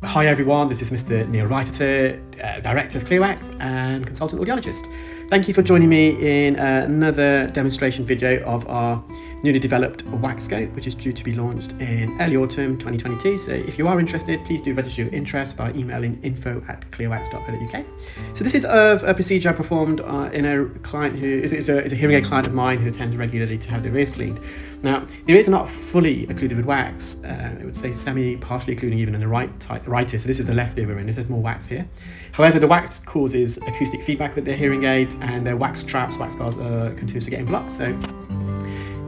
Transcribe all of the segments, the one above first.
Hi everyone, this is Mr. Neil Reiter, Director of earwax and Consultant Audiologist. Thank you for joining me in another demonstration video of our newly developed wax scope, which is due to be launched in early autumn 2022. So if you are interested, please do register your interest by emailing info@clearwax.co.uk. So this is of a procedure I performed in a client who is a hearing aid client of mine who attends regularly to have their ears cleaned. Now, the ears are not fully occluded with wax. I would say partially occluding even in the right ear. So this is the left ear we're in. There's more wax here. However, the wax causes acoustic feedback with their hearing aids, and their wax traps, wax bars are continuously getting blocked. So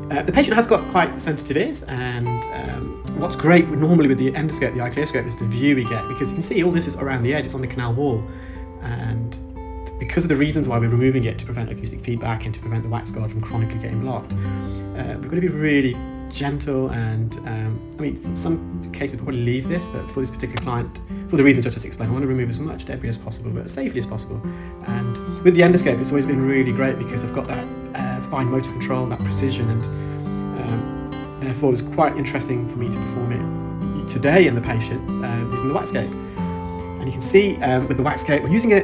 the patient has got quite sensitive ears, and what's great normally with the endoscope, the eye clear scope, is the view we get, because you can see all this is around the edge, it's on the canal wall, and because of the reasons why we're removing it to prevent acoustic feedback and to prevent the wax guard from chronically getting blocked, we've got to be really gentle. And I mean, in some cases we'll probably leave this, but for this particular client, for the reasons I just explained, I want to remove as much debris as possible, but as safely as possible. And with the endoscope, it's always been really great because I've got that fine motor control, that precision, and therefore it's quite interesting for me to perform it today in the patient using the wax scope. And you can see with the wax scope, we're using a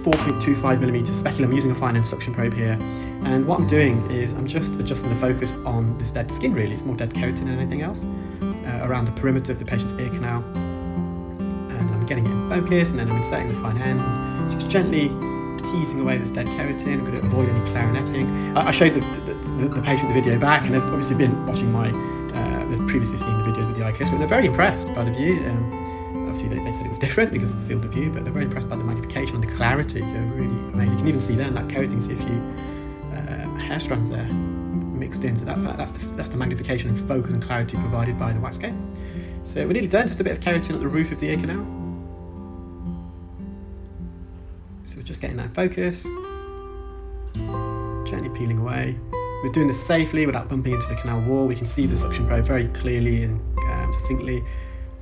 4.25mm speculum, using a fine end suction probe here. And what I'm doing is I'm just adjusting the focus on this dead skin, really. It's more dead keratin than anything else, around the perimeter of the patient's ear canal. And I'm getting it in focus, and then I'm inserting the fine end, just gently teasing away this dead keratin. I'm going to avoid any clarinetting. I showed the patient the video back, and they've obviously been watching they've previously seen the videos with the eye clear, and they're very impressed by the view. Obviously they said it was different because of the field of view, but they're very impressed by the magnification and the clarity. They're really amazing. You can even see there in that keratin, see a few hair strands there mixed in. So that's the magnification and focus and clarity provided by the wax scope. So we're nearly done. Just a bit of keratin at the roof of the ear canal. So we're just getting that in focus, gently peeling away. We're doing this safely without bumping into the canal wall. We can see the suction probe very clearly and distinctly.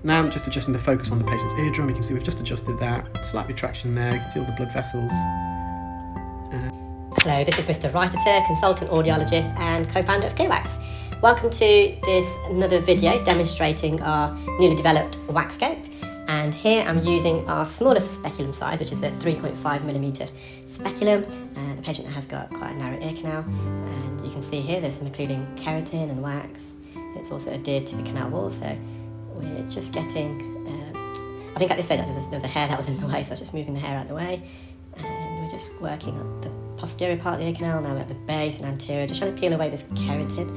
Now I'm just adjusting the focus on the patient's eardrum. You can see we've just adjusted that. Slight retraction there. You can see all the blood vessels. Hello, this is Mr. Reiter, Consultant Audiologist and Co-founder of earwax. Welcome to another video demonstrating our newly developed wax scope. And here I'm using our smallest speculum size, which is a 3.5mm speculum. The patient has got quite a narrow ear canal, and you can see here there's some occluding keratin and wax. It's also adhered to the canal wall, so we're just getting, I think at this stage there was a hair that was in the way, so I was just moving the hair out of the way, and we're just working up the posterior part of the ear canal, now at the base and anterior, just trying to peel away this keratin.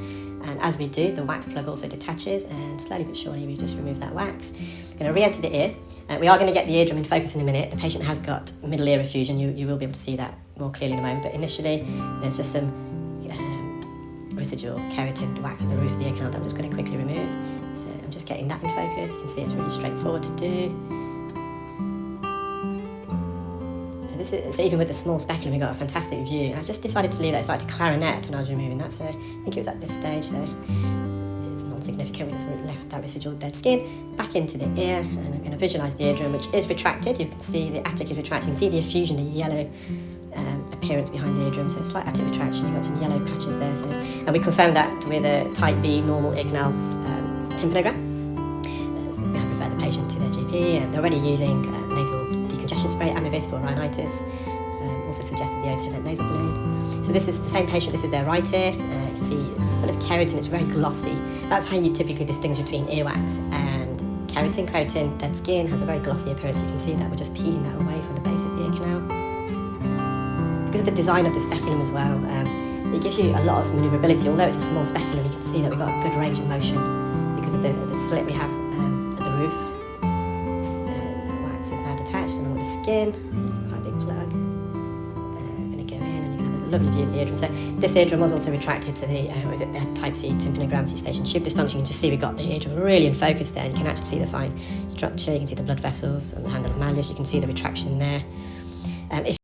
And as we do, the wax plug also detaches, and slowly but surely we just remove that wax. We're going to re-enter the ear. We are going to get the eardrum in focus in a minute. The patient has got middle ear effusion. You will be able to see that more clearly in a moment, but initially there's just some residual keratin wax at the roof of the ear canal that I'm just going to quickly remove. So I'm just getting that in focus. You can see it's really straightforward to do. So even with the small speculum, we got a fantastic view. I just decided to leave that aside to clarinet when I was removing that, so I think it was at this stage, so it's non-significant. We just left that residual dead skin back into the ear, and I'm going to visualise the eardrum, which is retracted. You can see the attic is retracting. You can see the effusion, the yellow appearance behind the eardrum, so slight attic retraction. You've got some yellow patches there, and we confirmed that with a type B normal ear canal tympanogram. So we have referred the patient to their GP, and they're already using nasal decongestion spray, Amivis for rhinitis, also suggested the O10 nasal balloon. So this is the same patient, this is their right ear. You can see it's full of keratin, it's very glossy. That's how you typically distinguish between earwax and keratin. Keratin, dead skin, has a very glossy appearance. You can see that we're just peeling that away from the base of the ear canal. Because of the design of the speculum as well, it gives you a lot of manoeuvrability. Although it's a small speculum, you can see that we've got a good range of motion because of the slit we have at the roof. Is now detached along the skin. It's quite a big plug. I'm going to go in, and you're going to have a lovely view of the eardrum. So this eardrum was also retracted to the type C tympanogram, so station tube dysfunction. You can just see we've got the eardrum really in focus there, and you can actually see the fine structure. You can see the blood vessels on the handle of malleus. You can see the retraction there. If